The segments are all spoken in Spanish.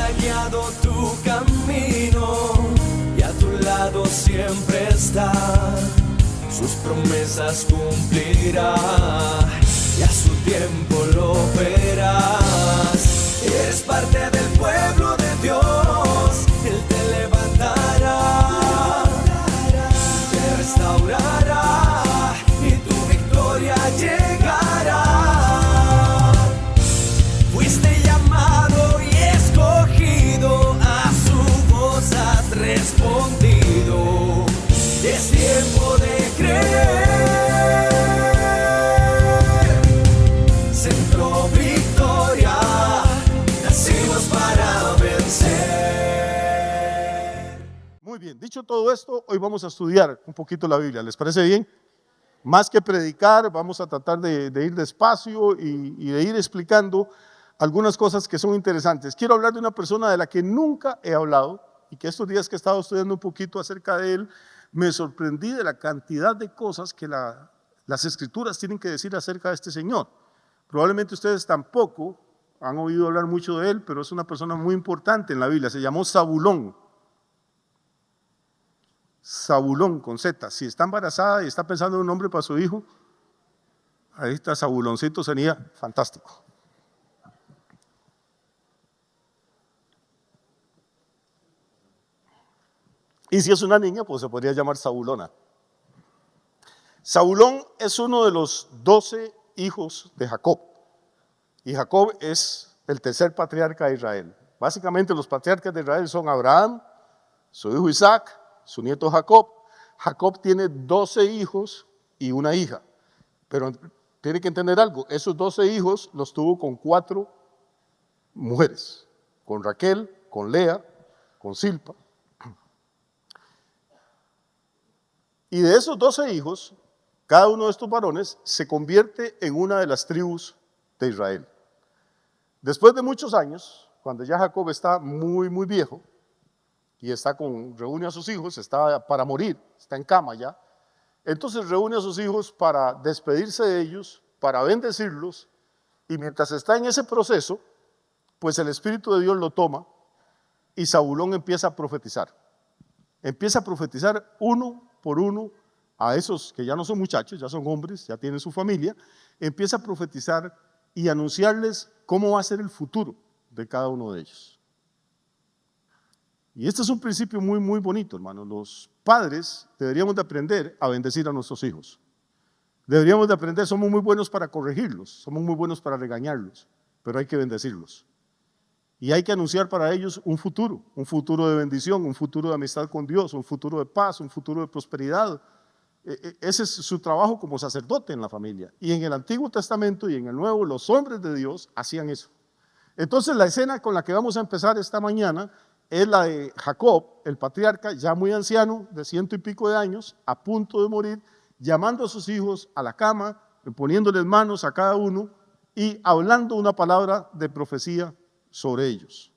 ha guiado tu camino y a tu lado siempre está. Sus promesas cumplirá y a su tiempo lo verás. Eres parte del pueblo de Dios, Él te levantará, te restaurará y tu victoria llegará. Fuiste llamado y escogido, a su voz has respondido. Es tiempo de creer. Centro Victoria, nacimos para vencer. Muy bien, dicho todo esto, hoy vamos a estudiar un poquito la Biblia. ¿Les parece bien? Más que predicar, vamos a tratar de ir despacio y de ir explicando algunas cosas que son interesantes. Quiero hablar de una persona de la que nunca he hablado y que estos días que he estado estudiando un poquito acerca de él, me sorprendí de la cantidad de cosas que las escrituras tienen que decir acerca de este señor. Probablemente ustedes tampoco han oído hablar mucho de él, pero es una persona muy importante en la Biblia. Se llamó Zabulón. Zabulón con Z. Si está embarazada y está pensando en un nombre para su hijo, ahí está Zabuloncito, sería fantástico. Y si es una niña, pues se podría llamar Zabulona. Zabulón es uno de los 12 hijos de Jacob. Y Jacob es el tercer patriarca de Israel. Básicamente los patriarcas de Israel son Abraham, su hijo Isaac, su nieto Jacob. Jacob tiene 12 hijos y una hija. Pero tiene que entender algo, esos 12 hijos los tuvo con 4 mujeres. Con Raquel, con Lea, con Silpa. Y de esos 12 hijos, cada uno de estos varones se convierte en una de las tribus de Israel. Después de muchos años, cuando ya Jacob está muy viejo y reúne a sus hijos, está para morir, está en cama ya, entonces reúne a sus hijos para despedirse de ellos, para bendecirlos, y mientras está en ese proceso, pues el Espíritu de Dios lo toma y Zabulón empieza a profetizar. Empieza a profetizar uno por uno a esos que ya no son muchachos, ya son hombres, ya tienen su familia, empieza a profetizar y anunciarles cómo va a ser el futuro de cada uno de ellos. Y este es un principio muy bonito, hermano. Los padres deberíamos de aprender a bendecir a nuestros hijos. Deberíamos de aprender, somos muy buenos para corregirlos, somos muy buenos para regañarlos, pero hay que bendecirlos. Y hay que anunciar para ellos un futuro de bendición, un futuro de amistad con Dios, un futuro de paz, un futuro de prosperidad. Ese es su trabajo como sacerdote en la familia. Y en el Antiguo Testamento y en el Nuevo, los hombres de Dios hacían eso. Entonces la escena con la que vamos a empezar esta mañana es la de Jacob, el patriarca, ya muy anciano, de 100 y pico de años, a punto de morir, llamando a sus hijos a la cama, poniéndoles manos a cada uno y hablando una palabra de profecía sobre ellos.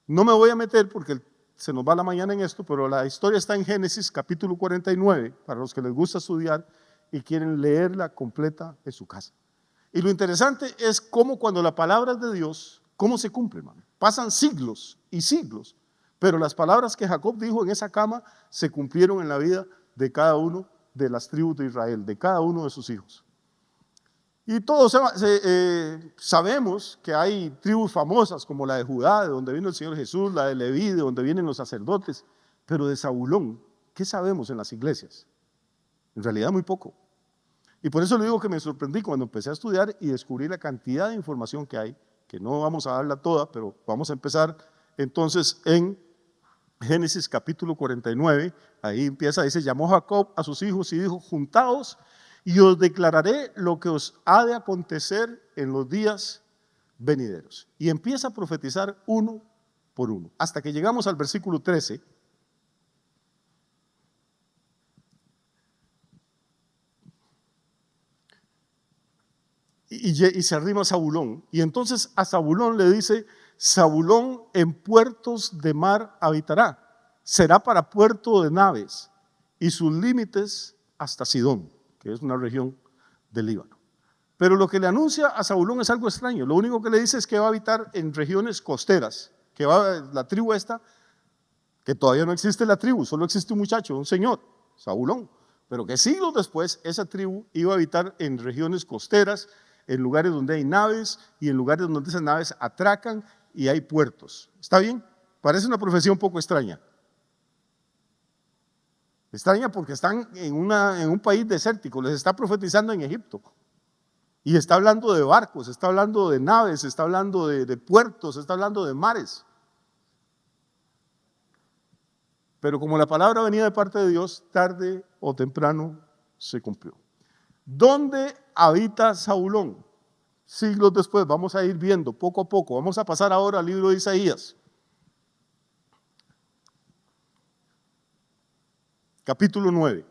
No me voy a meter porque se nos va la mañana en esto, pero la historia está en Génesis capítulo 49, para los que les gusta estudiar y quieren leerla completa en su casa. Y lo interesante es cómo cuando la palabra es de Dios, cómo se cumple, hermano. Pasan siglos y siglos, pero las palabras que Jacob dijo en esa cama se cumplieron en la vida de cada uno de las tribus de Israel, de cada uno de sus hijos. Y todos sabemos que hay tribus famosas como la de Judá, de donde vino el Señor Jesús, la de Leví, de donde vienen los sacerdotes, pero de Zabulón, ¿qué sabemos en las iglesias? En realidad muy poco. Y por eso le digo que me sorprendí cuando empecé a estudiar y descubrí la cantidad de información que hay, que no vamos a darla toda, pero vamos a empezar entonces en Génesis capítulo 49, ahí empieza, dice, llamó Jacob a sus hijos y dijo, juntaos y os declararé lo que os ha de acontecer en los días venideros. Y empieza a profetizar uno por uno, hasta que llegamos al versículo 13. Y se arrima Zabulón. Y entonces a Zabulón le dice, Zabulón en puertos de mar habitará, será para puerto de naves, y sus límites hasta Sidón, que es una región del Líbano. Pero lo que le anuncia a Zabulón es algo extraño. Lo único que le dice es que va a habitar en regiones costeras, que va la tribu esta, que todavía no existe la tribu, solo existe un muchacho, un señor, Zabulón, pero que siglos después esa tribu iba a habitar en regiones costeras, en lugares donde hay naves y en lugares donde esas naves atracan y hay puertos. ¿Está bien? Parece una profecía un poco extraña. Extraña porque están en un país desértico, les está profetizando en Egipto. Y está hablando de barcos, está hablando de naves, está hablando de puertos, está hablando de mares. Pero como la palabra venía de parte de Dios, tarde o temprano se cumplió. ¿Dónde habita Zabulón? Siglos después, vamos a ir viendo poco a poco. Vamos a pasar ahora al libro de Isaías. Capítulo 9.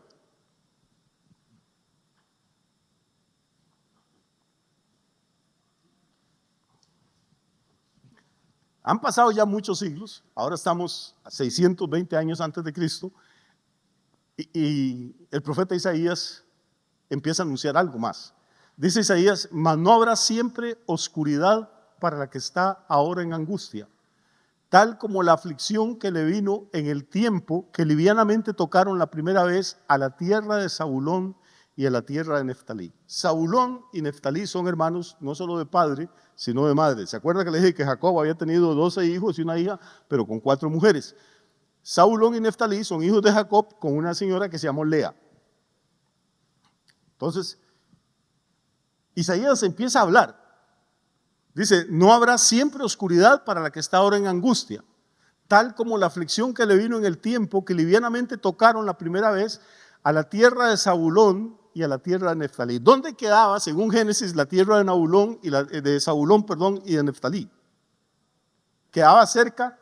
Han pasado ya muchos siglos, ahora estamos a 620 años antes de Cristo, y el profeta Isaías empieza a anunciar algo más. Dice Isaías: mas no habrá siempre oscuridad para la que está ahora en angustia, tal como la aflicción que le vino en el tiempo que livianamente tocaron la primera vez a la tierra de Zabulón y a la tierra de Neftalí. Zabulón y Neftalí son hermanos no solo de padre, sino de madre. ¿Se acuerda que le dije que Jacob había tenido 12 hijos y una hija, pero con 4 mujeres? Zabulón y Neftalí son hijos de Jacob con una señora que se llamó Lea. Entonces, Isaías empieza a hablar. Dice: no habrá siempre oscuridad para la que está ahora en angustia, tal como la aflicción que le vino en el tiempo que livianamente tocaron la primera vez a la tierra de Zabulón y a la tierra de Neftalí. ¿Dónde quedaba, según Génesis, la tierra de Zabulón y de Neftalí? Quedaba cerca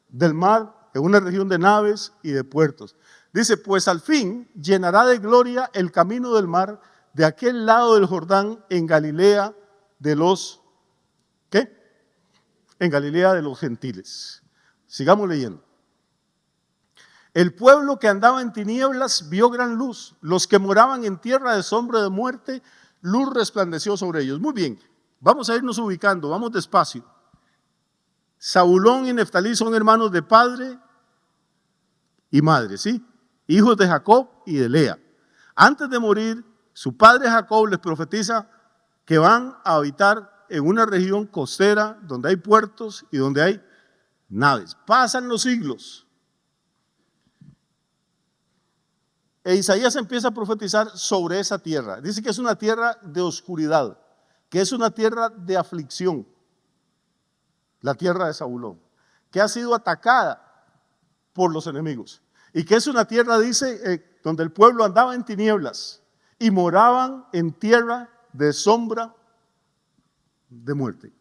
del mar, en una región de naves y de puertos. Dice: pues al fin llenará de gloria el camino del mar de aquel lado del Jordán, en Galilea de los ¿qué? En Galilea de los gentiles. Sigamos leyendo. El pueblo que andaba en tinieblas vio gran luz. Los que moraban en tierra de sombra de muerte, luz resplandeció sobre ellos. Muy bien, vamos a irnos ubicando, vamos despacio. Zabulón y Neftalí son hermanos de padre y madre, ¿sí? Hijos de Jacob y de Lea. Antes de morir, su padre Jacob les profetiza que van a habitar en una región costera donde hay puertos y donde hay naves. Pasan los siglos. E Isaías empieza a profetizar sobre esa tierra. Dice que es una tierra de oscuridad, que es una tierra de aflicción, la tierra de Zabulón, que ha sido atacada por los enemigos, y que es una tierra, dice, donde el pueblo andaba en tinieblas y moraban en tierra de sombra de muerte.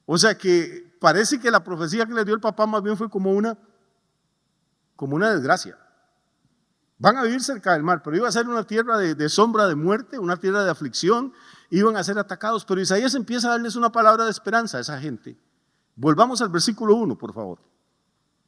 O sea que parece que la profecía que le dio el papá más bien fue como una desgracia. Van a vivir cerca del mar, pero iba a ser una tierra de sombra de muerte, una tierra de aflicción, iban a ser atacados. Pero Isaías empieza a darles una palabra de esperanza a esa gente. Volvamos al versículo 1, por favor.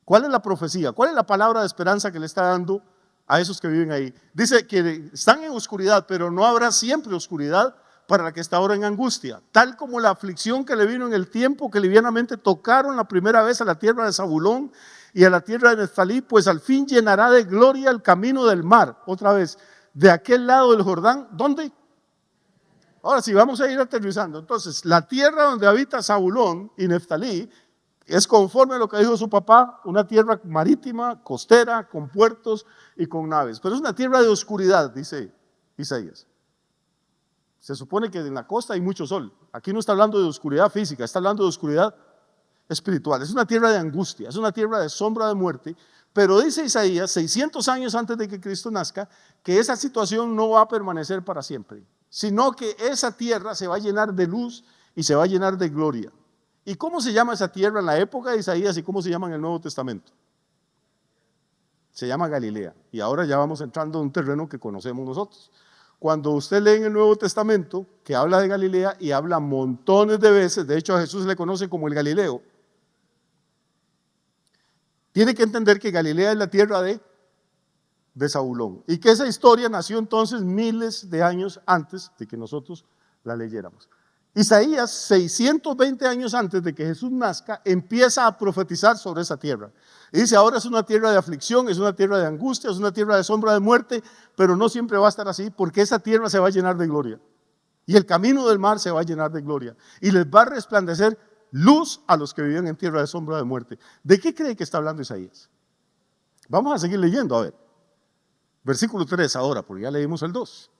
¿Cuál es la profecía? ¿Cuál es la palabra de esperanza que le está dando a esos que viven ahí? Dice que están en oscuridad, pero no habrá siempre oscuridad para la que está ahora en angustia, tal como la aflicción que le vino en el tiempo que livianamente tocaron la primera vez a la tierra de Zabulón y a la tierra de Neftalí, pues al fin llenará de gloria el camino del mar. Otra vez, de aquel lado del Jordán, ¿dónde? Ahora sí, vamos a ir aterrizando. Entonces, la tierra donde habita Zabulón y Neftalí es conforme a lo que dijo su papá, una tierra marítima, costera, con puertos y con naves. Pero es una tierra de oscuridad, dice Isaías. Se supone que en la costa hay mucho sol. Aquí no está hablando de oscuridad física, está hablando de oscuridad espiritual. Es una tierra de angustia, es una tierra de sombra de muerte. Pero dice Isaías, 600 años antes de que Cristo nazca, que esa situación no va a permanecer para siempre, sino que esa tierra se va a llenar de luz y se va a llenar de gloria. ¿Y cómo se llama esa tierra en la época de Isaías y cómo se llama en el Nuevo Testamento? Se llama Galilea. Y ahora ya vamos entrando en un terreno que conocemos nosotros. Cuando usted lee en el Nuevo Testamento que habla de Galilea y habla montones de veces, de hecho a Jesús se le conoce como el Galileo, tiene que entender que Galilea es la tierra de Zabulón y que esa historia nació entonces miles de años antes de que nosotros la leyéramos. Isaías, 620 años antes de que Jesús nazca, empieza a profetizar sobre esa tierra. Y dice, ahora es una tierra de aflicción, es una tierra de angustia, es una tierra de sombra de muerte, pero no siempre va a estar así, porque esa tierra se va a llenar de gloria. Y el camino del mar se va a llenar de gloria. Y les va a resplandecer luz a los que viven en tierra de sombra de muerte. ¿De qué cree que está hablando Isaías? Vamos a seguir leyendo, a ver. Versículo 3 ahora, porque ya leímos el 2.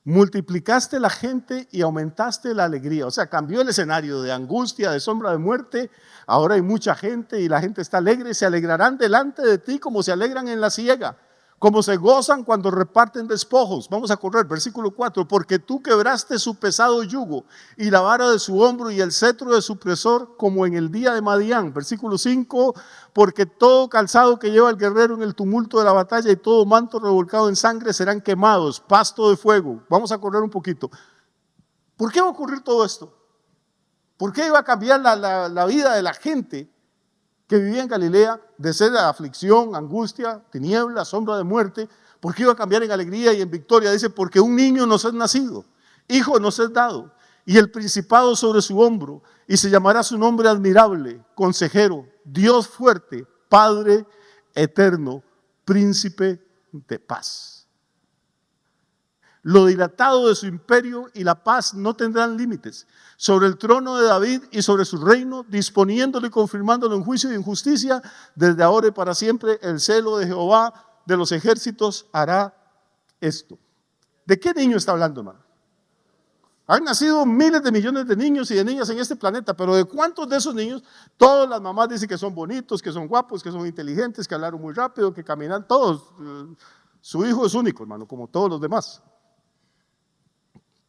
Multiplicaste la gente y aumentaste la alegría. O sea, cambió el escenario de angustia, de sombra de muerte. Ahora hay mucha gente y la gente está alegre. Se alegrarán delante de ti como se alegran en la siega, como se gozan cuando reparten despojos. Vamos a correr, versículo 4. Porque tú quebraste su pesado yugo y la vara de su hombro y el cetro de su opresor, como en el día de Madián. Versículo 5. Porque todo calzado que lleva el guerrero en el tumulto de la batalla y todo manto revolcado en sangre serán quemados, pasto de fuego. Vamos a correr un poquito. ¿Por qué va a ocurrir todo esto? ¿Por qué iba a cambiar la vida de la gente que vivía en Galilea de ser aflicción, angustia, tiniebla, sombra de muerte? ¿Por qué iba a cambiar en alegría y en victoria? Dice, porque un niño nos es nacido, hijo nos es dado, y el principado sobre su hombro, y se llamará su nombre admirable, consejero, Dios fuerte, Padre eterno, príncipe de paz. Lo dilatado de su imperio y la paz no tendrán límites sobre el trono de David y sobre su reino, disponiéndolo y confirmándolo en juicio y en justicia, desde ahora y para siempre. El celo de Jehová de los ejércitos hará esto. ¿De qué niño está hablando, hermano? Han nacido miles de millones de niños y de niñas en este planeta, pero ¿de cuántos de esos niños? Todas las mamás dicen que son bonitos, que son guapos, que son inteligentes, que hablaron muy rápido, que caminan, todos. Su hijo es único, hermano, como todos los demás.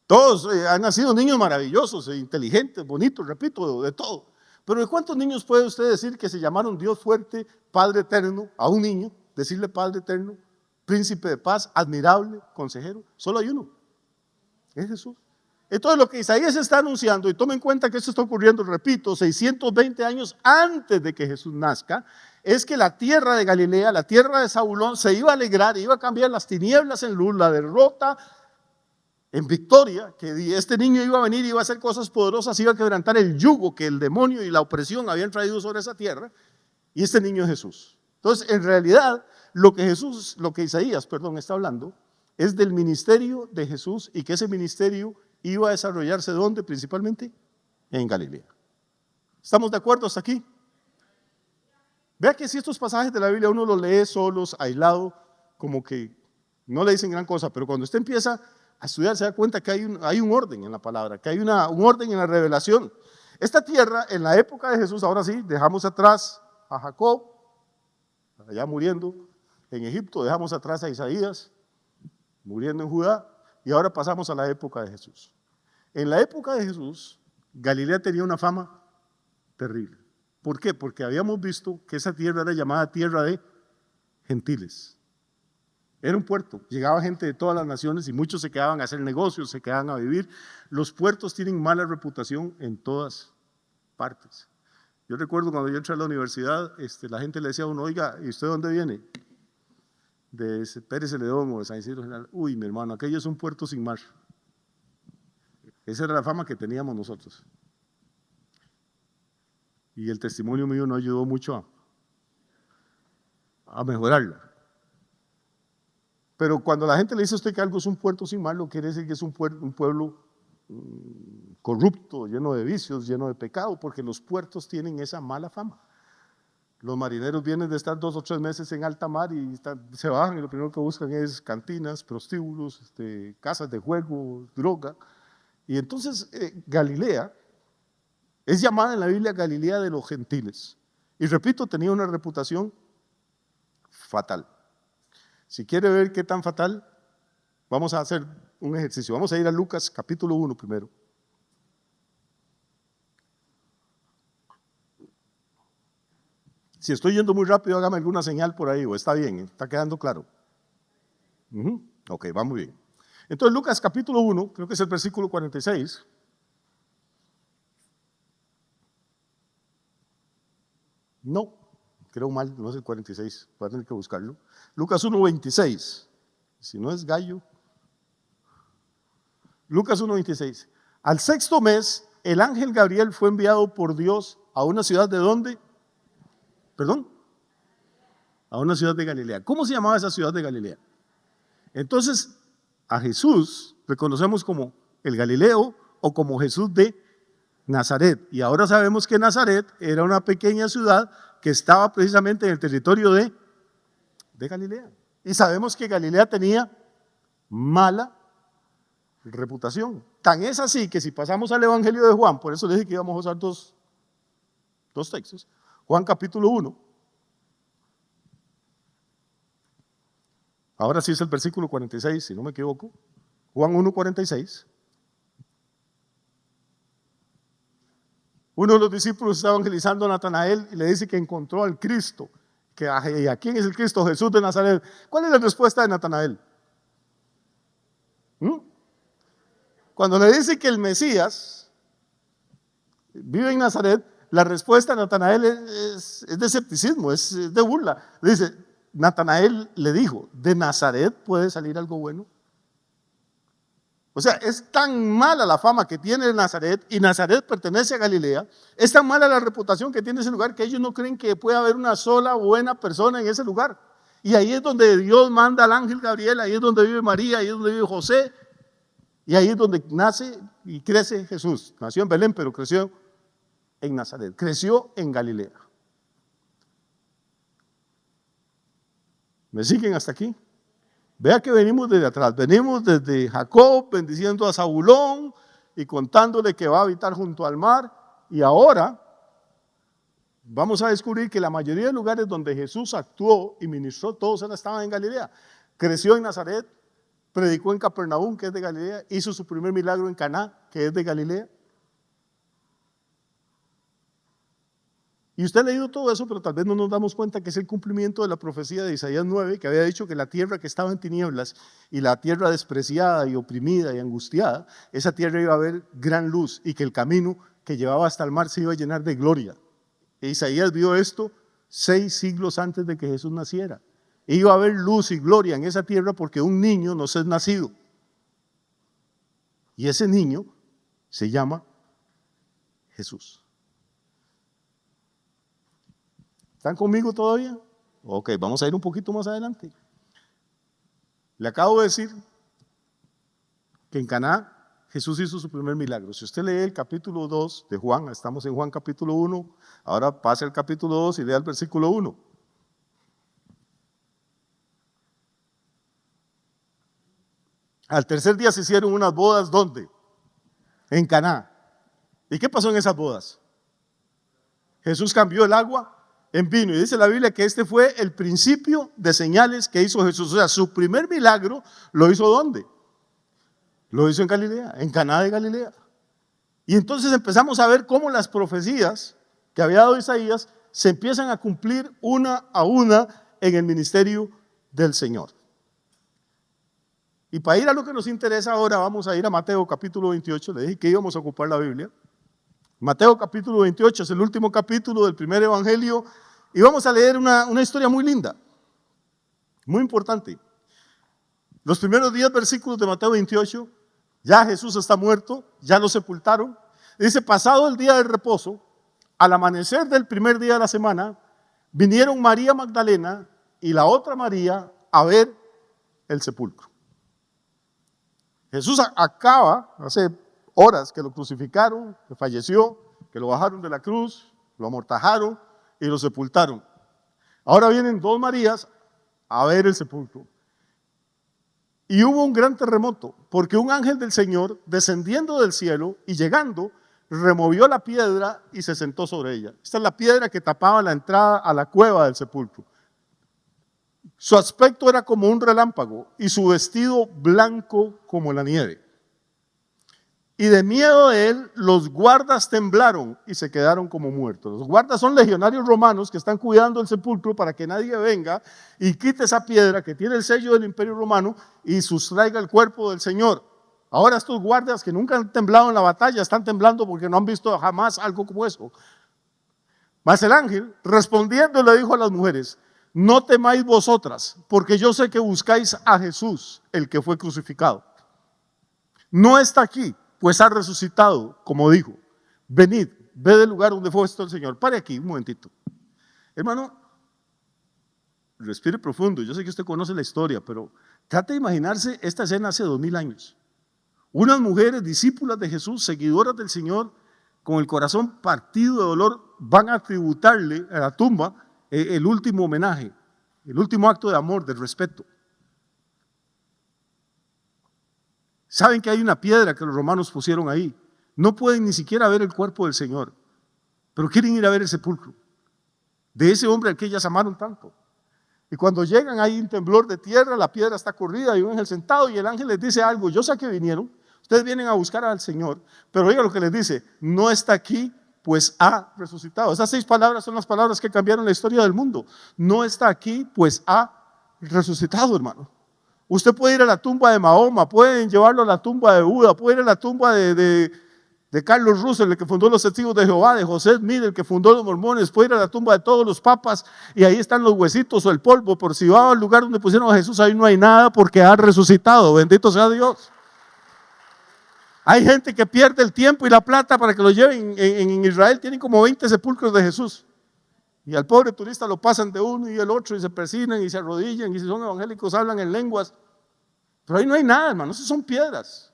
Todos han nacido niños maravillosos, inteligentes, bonitos, repito, de todo. Pero ¿de cuántos niños puede usted decir que se llamaron Dios fuerte, Padre eterno, a un niño, decirle Padre eterno, príncipe de paz, admirable, consejero? Solo hay uno, es Jesús. Entonces lo que Isaías está anunciando, y tome en cuenta que esto está ocurriendo, repito, 620 años antes de que Jesús nazca, es que la tierra de Galilea, la tierra de Zabulón, se iba a alegrar, iba a cambiar las tinieblas en luz, la derrota en victoria, que este niño iba a venir y iba a hacer cosas poderosas, iba a quebrantar el yugo que el demonio y la opresión habían traído sobre esa tierra, y este niño es Jesús. Entonces, en realidad, lo que Isaías está hablando, es del ministerio de Jesús, y que ese ministerio iba a desarrollarse ¿dónde? Principalmente en Galilea. ¿Estamos de acuerdo hasta aquí? Vea que si estos pasajes de la Biblia uno los lee solos, aislado, como que no le dicen gran cosa, pero cuando usted empieza a estudiar se da cuenta que hay un orden en la palabra, que hay un orden en la revelación. Esta tierra, en la época de Jesús, ahora sí, dejamos atrás a Jacob, allá muriendo en Egipto, dejamos atrás a Isaías, muriendo en Judá, y ahora pasamos a la época de Jesús. En la época de Jesús, Galilea tenía una fama terrible. ¿Por qué? Porque habíamos visto que esa tierra era llamada tierra de gentiles. Era un puerto, llegaba gente de todas las naciones y muchos se quedaban a hacer negocios, se quedaban a vivir. Los puertos tienen mala reputación en todas partes. Yo recuerdo cuando yo entré a la universidad, la gente le decía a uno, oiga, ¿y usted de dónde viene? De Pérez Celedón o de San Isidro General. Uy, mi hermano, aquello es un puerto sin mar. Esa era la fama que teníamos nosotros. Y el testimonio mío no ayudó mucho a mejorarla. Pero cuando la gente le dice a usted que algo es un puerto sin mar, lo quiere decir que es un pueblo corrupto, lleno de vicios, lleno de pecado, porque los puertos tienen esa mala fama. Los marineros vienen de estar 2 o 3 meses en alta mar y se bajan y lo primero que buscan es cantinas, prostíbulos, casas de juego, droga. Y entonces Galilea es llamada en la Biblia Galilea de los gentiles. Y repito, tenía una reputación fatal. Si quiere ver qué tan fatal, vamos a hacer un ejercicio. Vamos a ir a Lucas capítulo 1 primero. Si estoy yendo muy rápido, hágame alguna señal por ahí, o está bien, está quedando claro. Ok, va muy bien. Entonces Lucas capítulo 1, creo que es el versículo 46. No, creo mal, no es el 46, voy a tener que buscarlo. Lucas 1, 26. Si no es gallo. Lucas 1:26. Al sexto mes, el ángel Gabriel fue enviado por Dios a una ciudad de ¿dónde? ¿Perdón? A una ciudad de Galilea. ¿Cómo se llamaba esa ciudad de Galilea? Entonces, a Jesús reconocemos como el Galileo o como Jesús de Nazaret. Y ahora sabemos que Nazaret era una pequeña ciudad que estaba precisamente en el territorio de Galilea. Y sabemos que Galilea tenía mala reputación. Tan es así que si pasamos al Evangelio de Juan, por eso les dije que íbamos a usar dos textos. Juan capítulo 1. Ahora sí es el versículo 46, si no me equivoco. Juan 1:46. Uno de los discípulos está evangelizando a Natanael y le dice que encontró al Cristo. ¿Y a quién es el Cristo? Jesús de Nazaret. ¿Cuál es la respuesta de Natanael? Cuando le dice que el Mesías vive en Nazaret, la respuesta de Natanael es de escepticismo, es de burla. Dice, Natanael le dijo, ¿de Nazaret puede salir algo bueno? O sea, es tan mala la fama que tiene Nazaret, y Nazaret pertenece a Galilea, es tan mala la reputación que tiene ese lugar que ellos no creen que pueda haber una sola buena persona en ese lugar. Y ahí es donde Dios manda al ángel Gabriel, ahí es donde vive María, ahí es donde vive José, y ahí es donde nace y crece Jesús. Nació en Belén, pero creció en Nazaret, creció en Galilea. ¿Me siguen hasta aquí? Vea que venimos desde atrás, venimos desde Jacob bendiciendo a Zabulón y contándole que va a habitar junto al mar, y ahora vamos a descubrir que la mayoría de lugares donde Jesús actuó y ministró, todos estaban en Galilea. Creció en Nazaret, predicó en Capernaum, que es de Galilea, hizo su primer milagro en Caná, que es de Galilea. Y usted ha leído todo eso, pero tal vez no nos damos cuenta que es el cumplimiento de la profecía de Isaías 9, que había dicho que la tierra que estaba en tinieblas y la tierra despreciada y oprimida y angustiada, esa tierra iba a ver gran luz y que el camino que llevaba hasta el mar se iba a llenar de gloria. E Isaías vio esto 6 siglos antes de que Jesús naciera. E iba a haber luz y gloria en esa tierra porque un niño nos es nacido. Y ese niño se llama Jesús. ¿Están conmigo todavía? Ok, vamos a ir un poquito más adelante. Le acabo de decir que en Caná Jesús hizo su primer milagro. Si usted lee el capítulo 2 de Juan, estamos en Juan capítulo 1, ahora pase al capítulo 2 y lea el versículo 1. Al tercer día se hicieron unas bodas, ¿dónde? En Caná. ¿Y qué pasó en esas bodas? Jesús cambió el agua en vino, y dice la Biblia que este fue el principio de señales que hizo Jesús. O sea, su primer milagro lo hizo ¿dónde? Lo hizo en Galilea, en Caná de Galilea. Y entonces empezamos a ver cómo las profecías que había dado Isaías se empiezan a cumplir una a una en el ministerio del Señor. Y para ir a lo que nos interesa ahora, vamos a ir a Mateo capítulo 28. Le dije que íbamos a ocupar la Biblia. Mateo capítulo 28 es el último capítulo del primer evangelio, y vamos a leer una historia muy linda, muy importante. Los primeros 10 versículos de Mateo 28, ya Jesús está muerto, ya lo sepultaron. Dice, pasado el día del reposo, al amanecer del primer día de la semana, vinieron María Magdalena y la otra María a ver el sepulcro. Jesús acaba, hace horas que lo crucificaron, que falleció, que lo bajaron de la cruz, lo amortajaron y lo sepultaron. Ahora vienen 2 Marías a ver el sepulcro. Y hubo un gran terremoto, porque un ángel del Señor, descendiendo del cielo y llegando, removió la piedra y se sentó sobre ella. Esta es la piedra que tapaba la entrada a la cueva del sepulcro. Su aspecto era como un relámpago y su vestido blanco como la nieve. Y de miedo de él, los guardas temblaron y se quedaron como muertos. Los guardas son legionarios romanos que están cuidando el sepulcro para que nadie venga y quite esa piedra que tiene el sello del Imperio Romano y sustraiga el cuerpo del Señor. Ahora estos guardas que nunca han temblado en la batalla están temblando porque no han visto jamás algo como eso. Mas el ángel, respondiendo, le dijo a las mujeres: no temáis vosotras, porque yo sé que buscáis a Jesús, el que fue crucificado. No está aquí, pues ha resucitado, como dijo. Venid, ved el lugar donde fue puesto el Señor. Pare aquí un momentito. Hermano, respire profundo. Yo sé que usted conoce la historia, pero trate de imaginarse esta escena hace 2000 años. Unas mujeres discípulas de Jesús, seguidoras del Señor, con el corazón partido de dolor, van a tributarle a la tumba el último homenaje, el último acto de amor, de respeto. Saben que hay una piedra que los romanos pusieron ahí. No pueden ni siquiera ver el cuerpo del Señor, pero quieren ir a ver el sepulcro de ese hombre al que ellas amaron tanto. Y cuando llegan hay un temblor de tierra, la piedra está corrida, hay un ángel sentado y el ángel les dice algo. Yo sé que vinieron, ustedes vienen a buscar al Señor, pero oiga lo que les dice: no está aquí, pues ha resucitado. Esas 6 palabras son las palabras que cambiaron la historia del mundo. No está aquí, pues ha resucitado, hermano. Usted puede ir a la tumba de Mahoma, pueden llevarlo a la tumba de Buda, puede ir a la tumba de Carlos Russell, el que fundó los Testigos de Jehová, de José Smith, el que fundó los Mormones, puede ir a la tumba de todos los papas y ahí están los huesitos o el polvo. Por si va al lugar donde pusieron a Jesús, ahí no hay nada porque ha resucitado. Bendito sea Dios. Hay gente que pierde el tiempo y la plata para que lo lleven. En Israel tienen como 20 sepulcros de Jesús. Y al pobre turista lo pasan de uno y el otro y se persignan y se arrodillan y si son evangélicos hablan en lenguas. Pero ahí no hay nada, hermano, eso son piedras.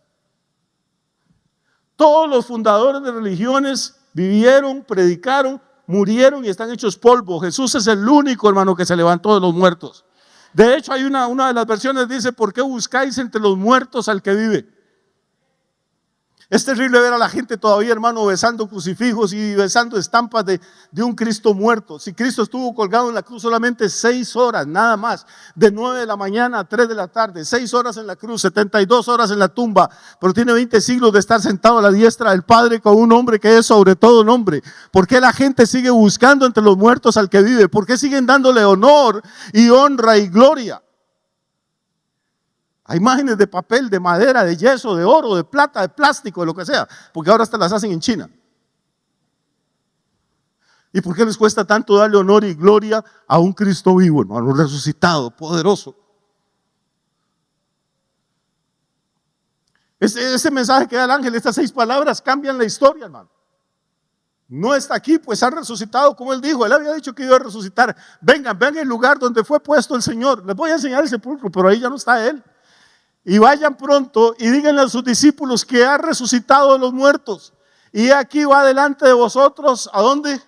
Todos los fundadores de religiones vivieron, predicaron, murieron y están hechos polvo. Jesús es el único, hermano, que se levantó de los muertos. De hecho, hay una de las versiones dice: ¿por qué buscáis entre los muertos al que vive? Es terrible ver a la gente todavía, hermano, besando crucifijos y besando estampas de un Cristo muerto. Si Cristo estuvo colgado en la cruz solamente 6 horas, nada más, de 9 de la mañana a 3 de la tarde, 6 horas en la cruz, 72 horas en la tumba, pero tiene 20 siglos de estar sentado a la diestra del Padre con un nombre que es sobre todo nombre. ¿Por qué la gente sigue buscando entre los muertos al que vive? ¿Por qué siguen dándole honor y honra y gloria? Hay imágenes de papel, de madera, de yeso, de oro, de plata, de plástico, de lo que sea, porque ahora hasta las hacen en China. ¿Y por qué les cuesta tanto darle honor y gloria a un Cristo vivo, hermano, resucitado, poderoso? Ese mensaje que da el ángel, estas 6 palabras cambian la historia, hermano. No está aquí, pues ha resucitado, como él dijo. Él había dicho que iba a resucitar. Vengan, vean el lugar donde fue puesto el Señor. Les voy a enseñar el sepulcro, pero ahí ya no está él. Y vayan pronto y díganle a sus discípulos que ha resucitado de los muertos. Y aquí va delante de vosotros. ¿A dónde?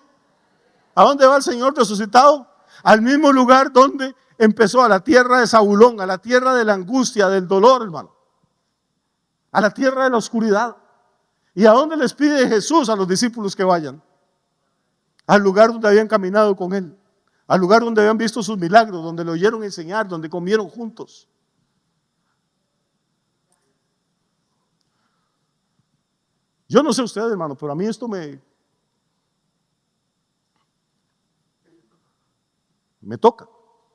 ¿A dónde va el Señor resucitado? Al mismo lugar donde empezó, a la tierra de Zabulón, a la tierra de la angustia, del dolor, hermano. A la tierra de la oscuridad. ¿Y a dónde les pide Jesús a los discípulos que vayan? Al lugar donde habían caminado con Él. Al lugar donde habían visto sus milagros, donde lo oyeron enseñar, donde comieron juntos. Yo no sé ustedes, hermano, pero a mí esto me toca.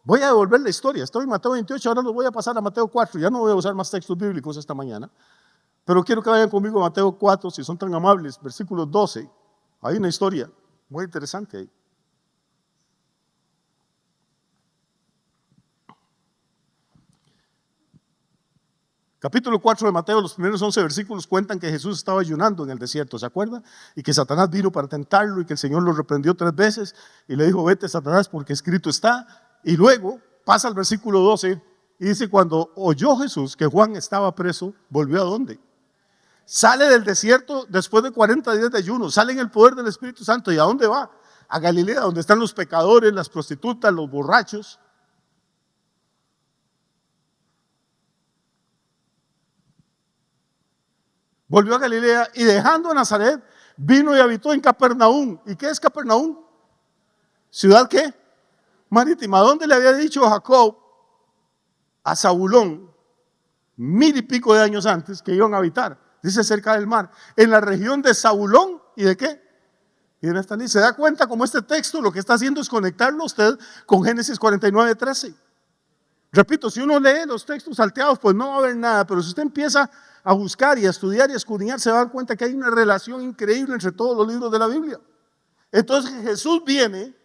Voy a devolver la historia. Estoy en Mateo 28, ahora lo voy a pasar a Mateo 4. Ya no voy a usar más textos bíblicos esta mañana. Pero quiero que vayan conmigo a Mateo 4, si son tan amables, versículo 12. Hay una historia muy interesante ahí. Capítulo 4 de Mateo, los primeros 11 versículos cuentan que Jesús estaba ayunando en el desierto, ¿se acuerda? Y que Satanás vino para tentarlo y que el Señor lo reprendió 3 veces y le dijo: vete, Satanás, porque escrito está. Y luego pasa al versículo 12 y dice: cuando oyó Jesús que Juan estaba preso, ¿volvió a dónde? Sale del desierto después de 40 días de ayuno, sale en el poder del Espíritu Santo. ¿Y a dónde va? A Galilea, donde están los pecadores, las prostitutas, los borrachos. Volvió a Galilea y dejando Nazaret, vino y habitó en Capernaum. ¿Y qué es Capernaum? ¿Ciudad qué? Marítima. ¿Dónde le había dicho Jacob a Zabulón 1000 y pico de años antes que iban a habitar? Dice cerca del mar, en la región de Zabulón y de qué? Y de Neftalí. ¿Se da cuenta cómo este texto lo que está haciendo es conectarlo usted con Génesis 49:13? Repito, si uno lee los textos salteados, pues no va a haber nada, pero si usted empieza a buscar y a estudiar y a escudriñar, se va a dar cuenta que hay una relación increíble entre todos los libros de la Biblia. Entonces Jesús viene,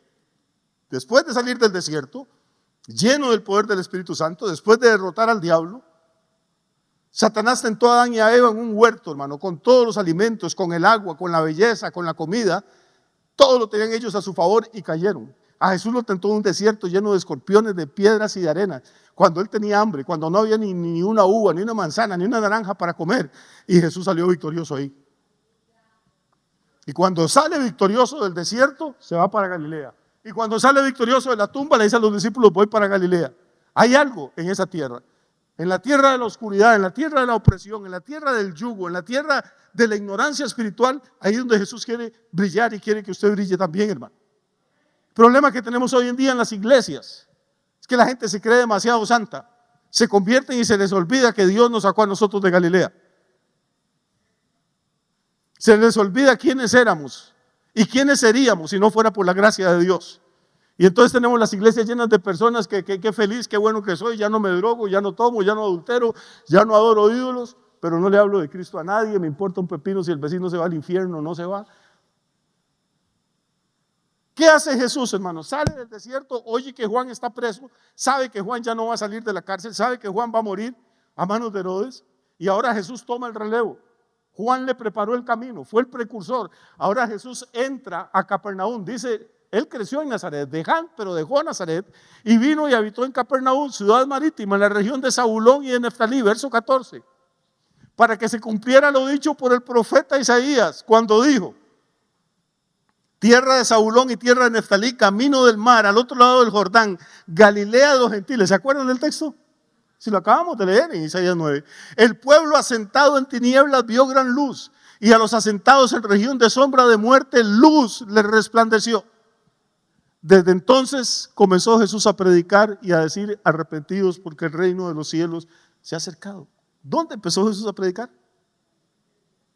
después de salir del desierto, lleno del poder del Espíritu Santo, después de derrotar al diablo, Satanás tentó a Adán y a Eva en un huerto, hermano, con todos los alimentos, con el agua, con la belleza, con la comida. Todo lo tenían ellos a su favor y cayeron. A Jesús lo tentó en un desierto lleno de escorpiones, de piedras y de arena, cuando él tenía hambre, cuando no había ni una uva, ni una manzana, ni una naranja para comer. Y Jesús salió victorioso ahí. Y cuando sale victorioso del desierto, se va para Galilea. Y cuando sale victorioso de la tumba, le dice a los discípulos, voy para Galilea. Hay algo en esa tierra. En la tierra de la oscuridad, en la tierra de la opresión, en la tierra del yugo, en la tierra de la ignorancia espiritual, ahí es donde Jesús quiere brillar y quiere que usted brille también, hermano. El problema que tenemos hoy en día en las iglesias es que la gente se cree demasiado santa. Se convierten y se les olvida que Dios nos sacó a nosotros de Galilea. Se les olvida quiénes éramos y quiénes seríamos si no fuera por la gracia de Dios. Y entonces tenemos las iglesias llenas de personas que feliz, qué bueno que soy, ya no me drogo, ya no tomo, ya no adultero, ya no adoro ídolos, pero no le hablo de Cristo a nadie, me importa un pepino si el vecino se va al infierno o no se va. ¿Qué hace Jesús, hermano? Sale del desierto, oye que Juan está preso, sabe que Juan ya no va a salir de la cárcel, sabe que Juan va a morir a manos de Herodes, y ahora Jesús toma el relevo. Juan le preparó el camino, fue el precursor. Ahora Jesús entra a Capernaum, dice, él creció en Nazaret, pero dejó Nazaret y vino y habitó en Capernaum, ciudad marítima, en la región de Zabulón y de Neftalí, verso 14, para que se cumpliera lo dicho por el profeta Isaías, cuando dijo, tierra de Zabulón y tierra de Neftalí, camino del mar, al otro lado del Jordán, Galilea de los gentiles. ¿Se acuerdan del texto? Si lo acabamos de leer en Isaías 9. El pueblo asentado en tinieblas vio gran luz, y a los asentados en región de sombra de muerte, luz les resplandeció. Desde entonces comenzó Jesús a predicar y a decir, arrepentidos porque el reino de los cielos se ha acercado. ¿Dónde empezó Jesús a predicar?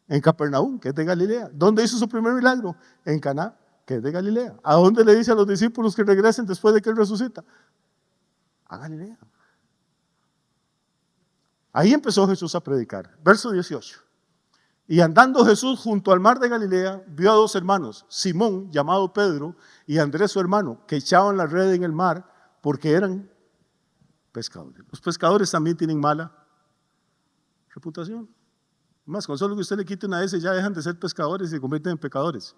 En Capernaum, que es de Galilea. ¿Dónde hizo su primer milagro? En Caná, que es de Galilea. ¿A dónde le dice a los discípulos que regresen después de que él resucita? A Galilea. Ahí empezó Jesús a predicar. Verso 18. Y andando Jesús junto al mar de Galilea, vio a dos hermanos, Simón, llamado Pedro, y Andrés su hermano, que echaban la red en el mar porque eran pescadores. Los pescadores también tienen mala reputación. Más, con solo que usted le quite una S ya dejan de ser pescadores y se convierten en pecadores.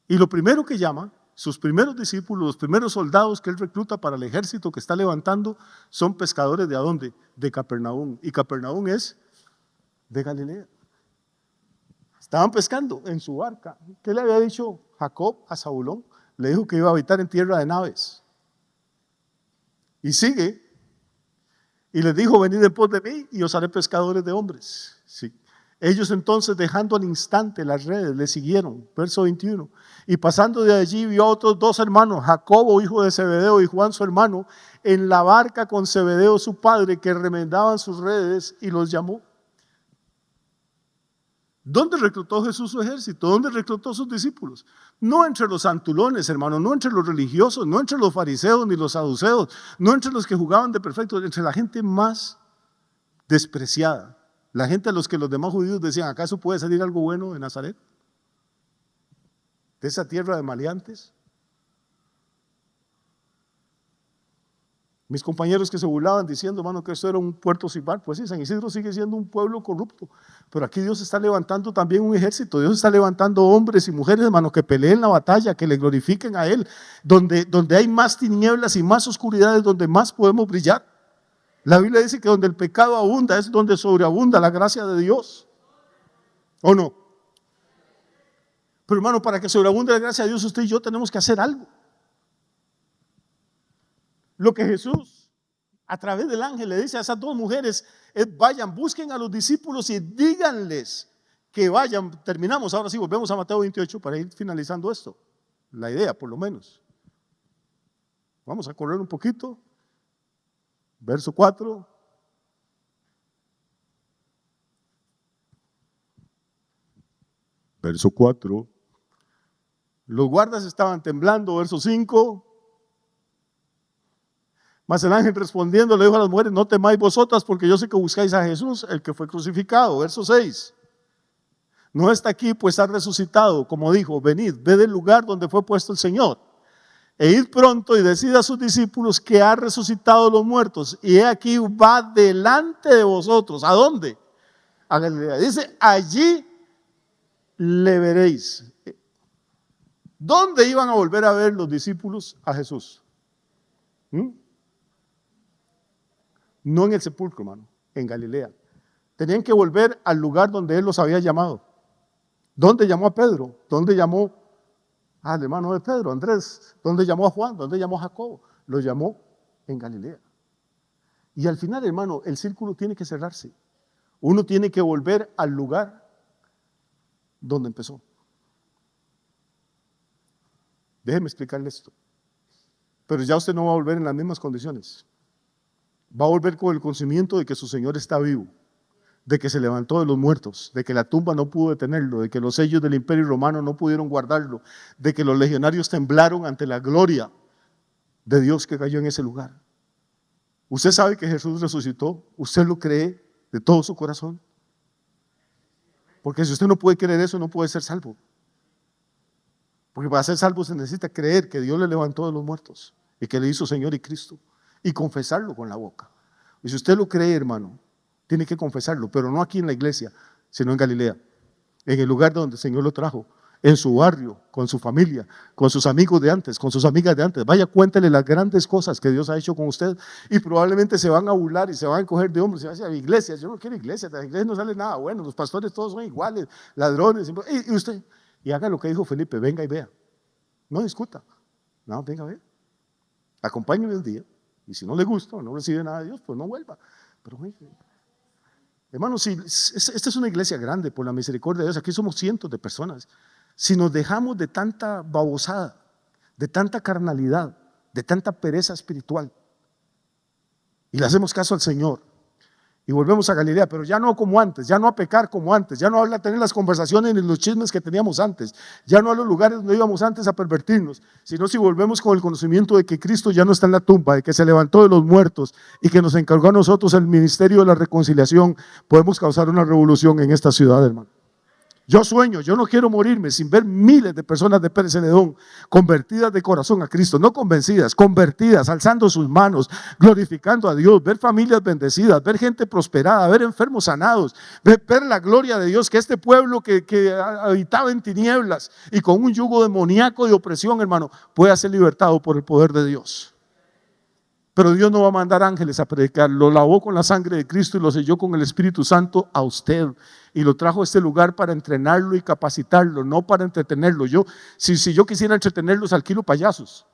Y lo primero que llama, sus primeros discípulos, los primeros soldados que él recluta para el ejército que está levantando, son pescadores ¿de a dónde? De Capernaum. Y Capernaum es de Galilea. Estaban pescando en su barca. ¿Qué le había dicho Jacob a Zabulón? Le dijo que iba a habitar en tierra de naves. Y sigue. Y les dijo, venid en pos de mí y os haré pescadores de hombres. Sí. Ellos entonces, dejando al instante las redes, le siguieron. Verso 21. Y pasando de allí vio a otros dos hermanos, Jacobo, hijo de Zebedeo, y Juan, su hermano, en la barca con Zebedeo, su padre, que remendaban sus redes, y los llamó. ¿Dónde reclutó Jesús su ejército? ¿Dónde reclutó sus discípulos? No entre los santulones, hermano, no entre los religiosos, no entre los fariseos ni los saduceos, no entre los que jugaban de perfectos, entre la gente más despreciada, la gente a los que los demás judíos decían, ¿acaso puede salir algo bueno de Nazaret? ¿De esa tierra de maleantes? Mis compañeros que se burlaban diciendo, hermano, que esto era un puerto sin mar. Pues sí, San Isidro sigue siendo un pueblo corrupto. Pero aquí Dios está levantando también un ejército. Dios está levantando hombres y mujeres, hermano, que peleen la batalla, que le glorifiquen a Él. Donde hay más tinieblas y más oscuridades, donde más podemos brillar. La Biblia dice que donde el pecado abunda es donde sobreabunda la gracia de Dios. ¿O no? Pero hermano, para que sobreabunde la gracia de Dios, usted y yo tenemos que hacer algo. Lo que Jesús, a través del ángel, le dice a esas dos mujeres es, vayan, busquen a los discípulos y díganles que vayan. Terminamos, ahora sí, volvemos a Mateo 28 para ir finalizando esto. La idea, por lo menos. Vamos a correr un poquito. Verso 4. Verso 4. Los guardas estaban temblando. Verso 5. Mas el ángel respondiendo le dijo a las mujeres, no temáis vosotras porque yo sé que buscáis a Jesús, el que fue crucificado. Verso 6. No está aquí, pues ha resucitado, como dijo, venid, ved el lugar donde fue puesto el Señor. E id pronto y decid a sus discípulos que ha resucitado los muertos. Y he aquí va delante de vosotros. ¿A dónde? A Galilea. Dice, allí le veréis. ¿Dónde iban a volver a ver los discípulos a Jesús? No en el sepulcro, hermano, en Galilea. Tenían que volver al lugar donde Él los había llamado. ¿Dónde llamó a Pedro? ¿Dónde llamó al hermano de Pedro, Andrés? ¿Dónde llamó a Juan? ¿Dónde llamó a Jacobo? Lo llamó en Galilea. Y al final, hermano, el círculo tiene que cerrarse. Uno tiene que volver al lugar donde empezó. Déjeme explicarle esto. Pero ya usted no va a volver en las mismas condiciones. Va a volver con el conocimiento de que su Señor está vivo, de que se levantó de los muertos, de que la tumba no pudo detenerlo, de que los sellos del Imperio Romano no pudieron guardarlo, de que los legionarios temblaron ante la gloria de Dios que cayó en ese lugar. Usted sabe que Jesús resucitó, usted lo cree de todo su corazón. Porque si usted no puede creer eso, no puede ser salvo. Porque para ser salvo se necesita creer que Dios le levantó de los muertos y que le hizo Señor y Cristo y confesarlo con la boca. Y si usted lo cree, hermano, tiene que confesarlo, pero no aquí en la iglesia, sino en Galilea, en el lugar donde el Señor lo trajo, en su barrio, con su familia, con sus amigos de antes, con sus amigas de antes. Vaya, cuéntele las grandes cosas que Dios ha hecho con usted y probablemente se van a burlar y se van a coger de hombros y se van a decir, iglesias, yo no quiero iglesias, de las iglesias no sale nada bueno, los pastores todos son iguales, ladrones, y usted, y haga lo que dijo Felipe, venga y vea, no discuta, no, venga a ver, acompáñeme un día, y si no le gusta o no recibe nada de Dios, pues no vuelva, pero hermanos, si, esta es una iglesia grande, por la misericordia de Dios, aquí somos cientos de personas. Si nos dejamos de tanta babosada, de tanta carnalidad, de tanta pereza espiritual, y le hacemos caso al Señor, y volvemos a Galilea, pero ya no como antes, ya no a pecar como antes, ya no a tener las conversaciones ni los chismes que teníamos antes, ya no a los lugares donde íbamos antes a pervertirnos, sino si volvemos con el conocimiento de que Cristo ya no está en la tumba, de que se levantó de los muertos y que nos encargó a nosotros el ministerio de la reconciliación, podemos causar una revolución en esta ciudad, hermano. Yo sueño, yo no quiero morirme sin ver miles de personas de Pérez Celedón convertidas de corazón a Cristo, no convencidas, convertidas, alzando sus manos, glorificando a Dios, ver familias bendecidas, ver gente prosperada, ver enfermos sanados, ver la gloria de Dios, que este pueblo que habitaba en tinieblas y con un yugo demoníaco de opresión, hermano, pueda ser libertado por el poder de Dios. Pero Dios no va a mandar ángeles a predicar, lo lavó con la sangre de Cristo y lo selló con el Espíritu Santo a usted. Y lo trajo a este lugar para entrenarlo y capacitarlo, no para entretenerlo. Si yo quisiera entretenerlos, alquilo payasos.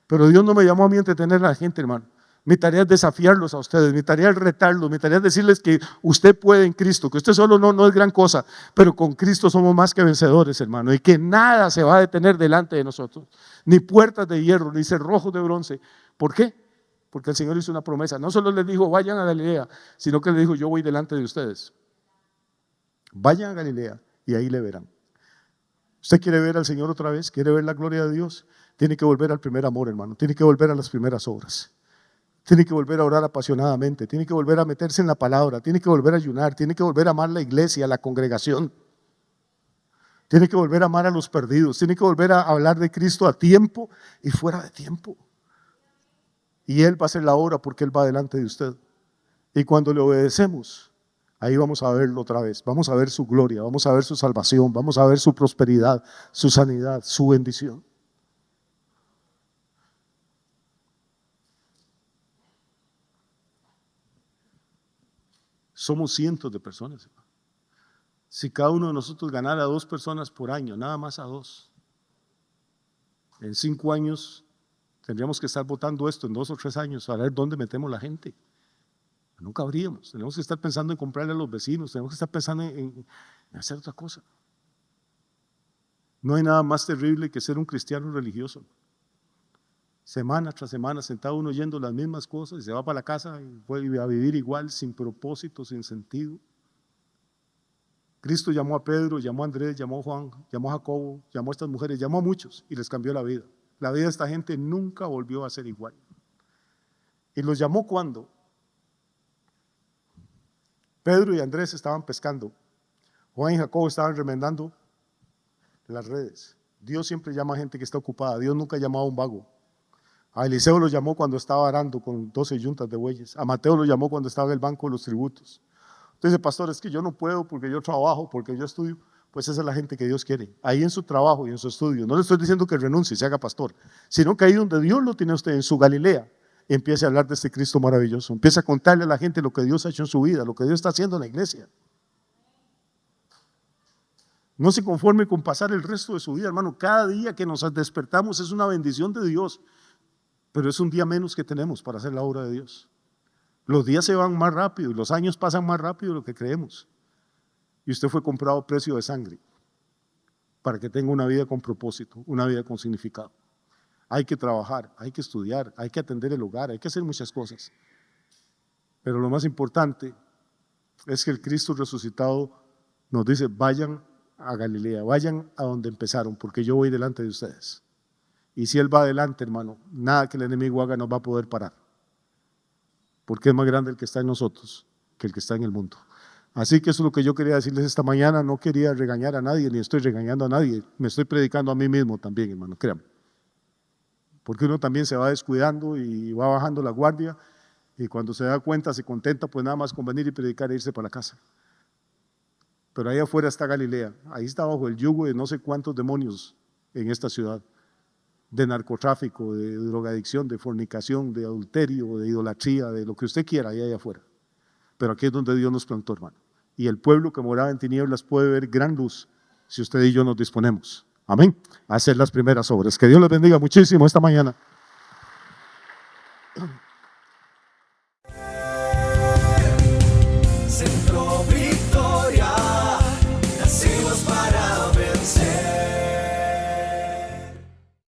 Pero Dios no me llamó a mí a entretener a la gente, hermano. Mi tarea es desafiarlos a ustedes, mi tarea es retarlos, mi tarea es decirles que usted puede en Cristo, que usted solo no es gran cosa, pero con Cristo somos más que vencedores, hermano, y que nada se va a detener delante de nosotros, ni puertas de hierro, ni cerrojos de bronce. ¿Por qué? Porque el Señor hizo una promesa, no solo les dijo vayan a Galilea, sino que les dijo yo voy delante de ustedes. Vayan a Galilea y ahí le verán. ¿Usted quiere ver al Señor otra vez? ¿Quiere ver la gloria de Dios? Tiene que volver al primer amor, hermano, tiene que volver a las primeras obras. Tiene que volver a orar apasionadamente, tiene que volver a meterse en la palabra, tiene que volver a ayunar, tiene que volver a amar la iglesia, la congregación. Tiene que volver a amar a los perdidos, tiene que volver a hablar de Cristo a tiempo y fuera de tiempo. Y Él va a hacer la obra porque Él va delante de usted. Y cuando le obedecemos, ahí vamos a verlo otra vez, vamos a ver su gloria, vamos a ver su salvación, vamos a ver su prosperidad, su sanidad, su bendición. Somos cientos de personas. Si cada uno de nosotros ganara a 2 personas por año, nada más a 2, en 5 años tendríamos que estar votando esto, en 2 o 3 años, a ver dónde metemos la gente. No cabríamos, tenemos que estar pensando en comprarle a los vecinos, tenemos que estar pensando en hacer otra cosa. No hay nada más terrible que ser un cristiano religioso. Semana tras semana sentado uno oyendo las mismas cosas y se va para la casa y vuelve a vivir igual, sin propósito, sin sentido. Cristo llamó a Pedro, llamó a Andrés, llamó a Juan, llamó a Jacobo, llamó a estas mujeres, llamó a muchos y les cambió la vida. La vida de esta gente nunca volvió a ser igual. Y los llamó cuando Pedro y Andrés estaban pescando, Juan y Jacobo estaban remendando las redes. Dios siempre llama a gente que está ocupada. Dios nunca ha llamado a un vago. A Eliseo lo llamó cuando estaba arando con 12 yuntas de bueyes. A Mateo lo llamó cuando estaba en el banco de los tributos. Usted dice, pastor, es que yo no puedo porque yo trabajo, porque yo estudio. Pues esa es la gente que Dios quiere. Ahí en su trabajo y en su estudio. No le estoy diciendo que renuncie y se haga pastor, sino que ahí donde Dios lo tiene a usted, en su Galilea, empiece a hablar de este Cristo maravilloso. Empiece a contarle a la gente lo que Dios ha hecho en su vida, lo que Dios está haciendo en la iglesia. No se conforme con pasar el resto de su vida, hermano. Cada día que nos despertamos es una bendición de Dios, pero es un día menos que tenemos para hacer la obra de Dios. Los días se van más rápido y los años pasan más rápido de lo que creemos. Y usted fue comprado a precio de sangre para que tenga una vida con propósito, una vida con significado. Hay que trabajar, hay que estudiar, hay que atender el hogar, hay que hacer muchas cosas. Pero lo más importante es que el Cristo resucitado nos dice, vayan a Galilea, vayan a donde empezaron, porque yo voy delante de ustedes. Y si Él va adelante, hermano, nada que el enemigo haga nos va a poder parar, porque es más grande el que está en nosotros que el que está en el mundo. Así que eso es lo que yo quería decirles esta mañana. No quería regañar a nadie, ni estoy regañando a nadie, me estoy predicando a mí mismo también, hermano, créanme. Porque uno también se va descuidando y va bajando la guardia, y cuando se da cuenta, se contenta pues nada más con venir y predicar e irse para la casa. Pero ahí afuera está Galilea, ahí está bajo el yugo de no sé cuántos demonios en esta ciudad, de narcotráfico, de drogadicción, de fornicación, de adulterio, de idolatría, de lo que usted quiera ahí afuera. Pero aquí es donde Dios nos plantó, hermano. Y el pueblo que moraba en tinieblas puede ver gran luz si usted y yo nos disponemos. Amén. A hacer las primeras obras. Que Dios les bendiga muchísimo esta mañana.